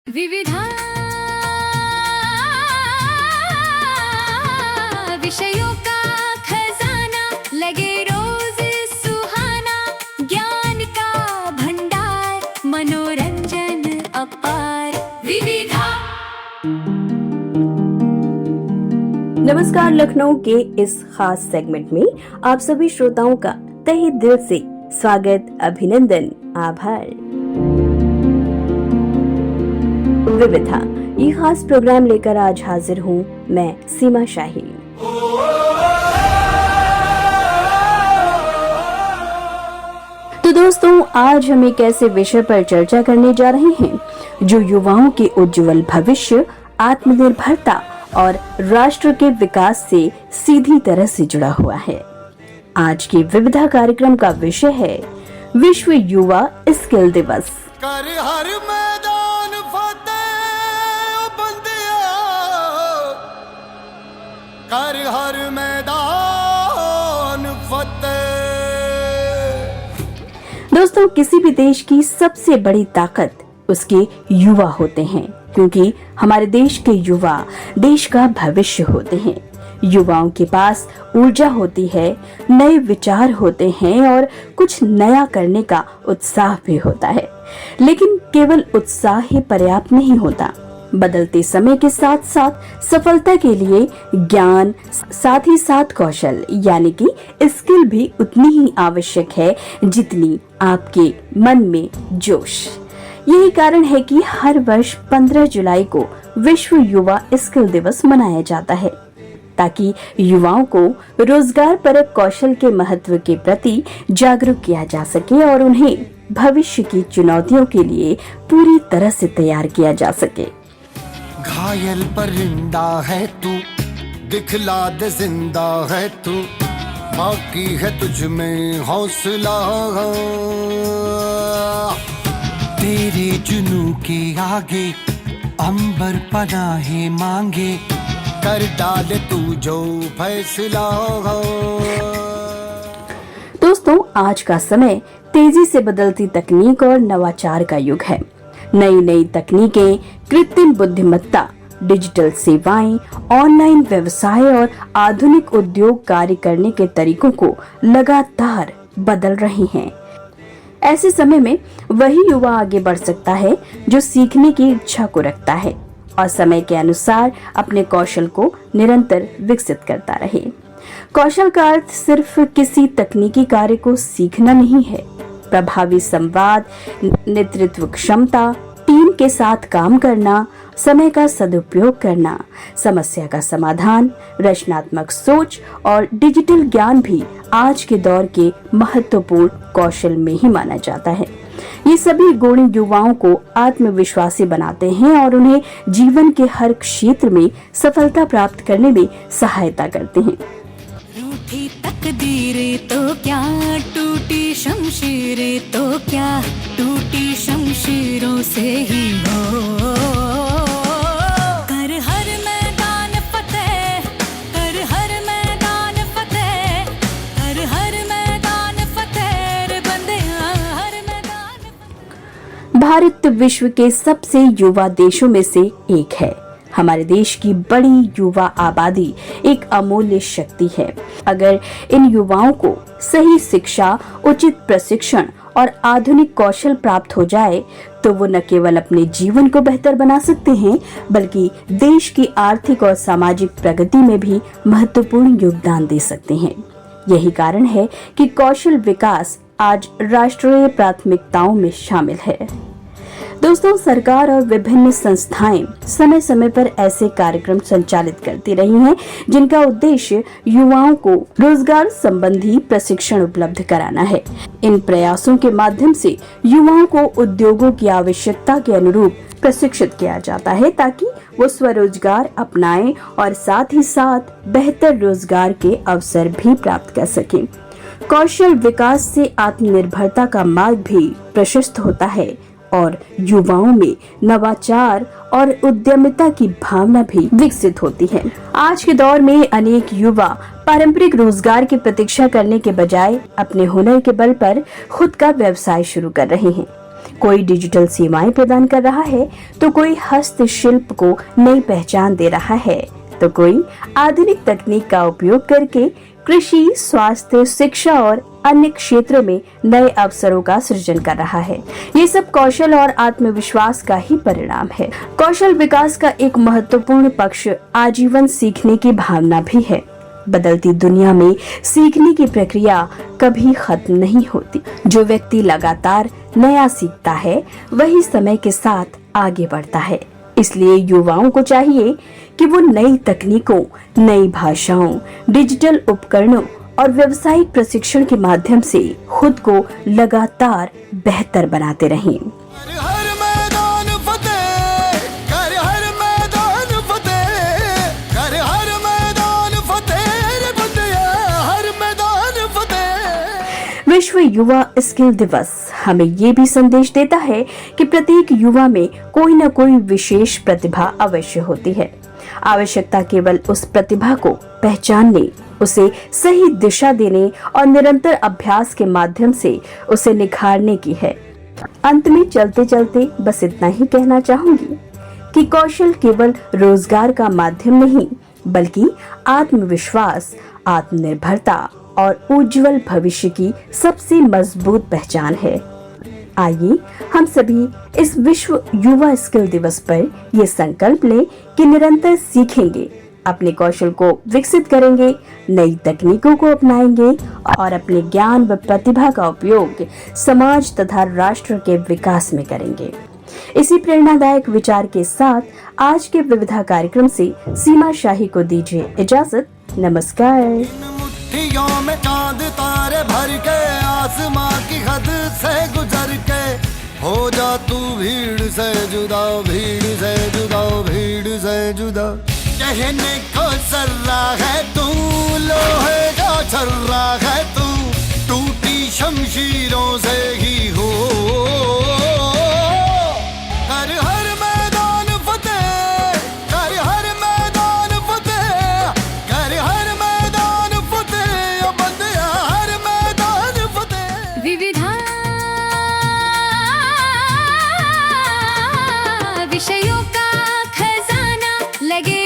विविधा विषयों का खजाना लगे रोज सुहाना, ज्ञान का भंडार मनोरंजन अपार। विविधा। नमस्कार, लखनऊ के इस खास सेगमेंट में आप सभी श्रोताओं का तहे दिल से स्वागत, अभिनंदन, आभार। विविधा ये खास प्रोग्राम लेकर आज हाजिर हूँ मैं, सीमा शाही। तो दोस्तों, आज हम एक ऐसे विषय पर चर्चा करने जा रहे हैं जो युवाओं के उज्जवल भविष्य, आत्मनिर्भरता और राष्ट्र के विकास से सीधी तरह से जुड़ा हुआ है। आज की विविधा कार्यक्रम का विषय है विश्व युवा स्किल दिवस। कर हर मैदान फतेह बंदिया, कर हर मैदान फतेह। दोस्तों, किसी भी देश की सबसे बड़ी ताकत उसके युवा होते हैं, क्योंकि हमारे देश के युवा देश का भविष्य होते हैं। युवाओं के पास ऊर्जा होती है, नए विचार होते हैं और कुछ नया करने का उत्साह भी होता है। लेकिन केवल उत्साह ही पर्याप्त नहीं होता। बदलते समय के साथ साथ सफलता के लिए ज्ञान, साथ ही साथ कौशल यानी कि स्किल भी उतनी ही आवश्यक है जितनी आपके मन में जोश। यही कारण है कि हर वर्ष 15 जुलाई को विश्व युवा स्किल दिवस मनाया जाता है, ताकि युवाओं को रोजगार परक कौशल के महत्व के प्रति जागरूक किया जा सके और उन्हें भविष्य की चुनौतियों के लिए पूरी तरह से तैयार किया जा सके। घायल परिंदा है तू, दिखला दे जिंदा है तू, बाकी है तुझ में हौसला। तेरे जुनू के आगे अंबर पनाहे मांगे, कर डाले तू जो फैसला। दोस्तों, आज का समय तेजी से बदलती तकनीक और नवाचार का युग है। नई नई तकनीकें, कृत्रिम बुद्धिमत्ता, डिजिटल सेवाएं, ऑनलाइन व्यवसाय और आधुनिक उद्योग कार्य करने के तरीकों को लगातार बदल रही हैं। ऐसे समय में वही युवा आगे बढ़ सकता है जो सीखने की इच्छा को रखता है और समय के अनुसार अपने कौशल को निरंतर विकसित करता रहे। कौशल का अर्थ सिर्फ किसी तकनीकी कार्य को सीखना नहीं है। प्रभावी संवाद, नेतृत्व क्षमता, टीम के साथ काम करना, समय का सदुपयोग करना, समस्या का समाधान, रचनात्मक सोच और डिजिटल ज्ञान भी आज के दौर के महत्वपूर्ण कौशल में ही माना जाता है। ये सभी गुण युवाओं को आत्मविश्वासी बनाते हैं और उन्हें जीवन के हर क्षेत्र में सफलता प्राप्त करने में सहायता करते हैं। रूठी तकदीरें तो क्या, टूटी शमशीरें तो क्या, टूटी शमशीरों से ही हो। कर हर मैदान फतेह, कर हर मैदान फतेह, कर हर मैदान फतेह रे बंदिया, हर मैदान। भारत विश्व के सबसे युवा देशों में से एक है। हमारे देश की बड़ी युवा आबादी एक अमूल्य शक्ति है। अगर इन युवाओं को सही शिक्षा, उचित प्रशिक्षण और आधुनिक कौशल प्राप्त हो जाए तो वो न केवल अपने जीवन को बेहतर बना सकते हैं, बल्कि देश की आर्थिक और सामाजिक प्रगति में भी महत्वपूर्ण योगदान दे सकते हैं। यही कारण है कि कौशल विकास आज राष्ट्रीय प्राथमिकताओं में शामिल है। दोस्तों, सरकार और विभिन्न संस्थाएं समय समय पर ऐसे कार्यक्रम संचालित करती रही हैं जिनका उद्देश्य युवाओं को रोजगार संबंधी प्रशिक्षण उपलब्ध कराना है। इन प्रयासों के माध्यम से युवाओं को उद्योगों की आवश्यकता के अनुरूप प्रशिक्षित किया जाता है, ताकि वो स्वरोजगार अपनाएं और साथ ही साथ बेहतर रोजगार के अवसर भी प्राप्त कर सकें। कौशल विकास से आत्मनिर्भरता का मार्ग भी प्रशस्त होता है और युवाओं में नवाचार और उद्यमिता की भावना भी विकसित होती है। आज के दौर में अनेक युवा पारंपरिक रोजगार की प्रतीक्षा करने के बजाय अपने हुनर के बल पर खुद का व्यवसाय शुरू कर रहे हैं। कोई डिजिटल सेवाएं प्रदान कर रहा है, तो कोई हस्तशिल्प को नई पहचान दे रहा है, तो कोई आधुनिक तकनीक का उपयोग करके कृषि, स्वास्थ्य, शिक्षा और अन्य क्षेत्रों में नए अवसरों का सृजन कर रहा है। ये सब कौशल और आत्मविश्वास का ही परिणाम है। कौशल विकास का एक महत्वपूर्ण पक्ष आजीवन सीखने की भावना भी है। बदलती दुनिया में सीखने की प्रक्रिया कभी खत्म नहीं होती। जो व्यक्ति लगातार नया सीखता है, वही समय के साथ आगे बढ़ता है। इसलिए युवाओं को चाहिए कि वो नई तकनीकों, नई भाषाओं, डिजिटल उपकरणों और व्यावसायिक प्रशिक्षण के माध्यम से खुद को लगातार बेहतर बनाते रहें। हर मैदान फतेह, कर हर मैदान फतेह, कर हर मैदान फतेह, रे बंदिया हर मैदान फतेह। विश्व युवा स्किल दिवस हमें ये भी संदेश देता है कि प्रत्येक युवा में कोई न कोई विशेष प्रतिभा अवश्य होती है। आवश्यकता केवल उस प्रतिभा को पहचानने, उसे सही दिशा देने और निरंतर अभ्यास के माध्यम से उसे निखारने की है। अंत में चलते चलते बस इतना ही कहना चाहूंगी कि कौशल केवल रोजगार का माध्यम नहीं, बल्कि आत्मविश्वास, आत्मनिर्भरता और उज्जवल भविष्य की सबसे मजबूत पहचान है। आइए हम सभी इस विश्व युवा स्किल दिवस पर ये संकल्प लें कि निरंतर सीखेंगे, अपने कौशल को विकसित करेंगे, नई तकनीकों को अपनाएंगे और अपने ज्ञान व प्रतिभा का उपयोग समाज तथा राष्ट्र के विकास में करेंगे। इसी प्रेरणादायक विचार के साथ आज के विविधा कार्यक्रम से सीमा शाही को दीजिए इजाजत। नमस्कार। मुट्ठियों में चांद तारे भर के, आसमां की हद से गुजर के, हो जा तू भीड़ से जुदा, भीड़ से जुदा, भीड़ से जुदा। कहने को सर्रा है तू, लोहे का छर्रा है तू, टूटी शमशीरों से ही हो। कर हर मैदान फतेह, कर हर मैदान फतेह, कर हर मैदान फतेह, ओ बंदिया हर मैदान फतेह। विविधा विषयों का खजाना लगे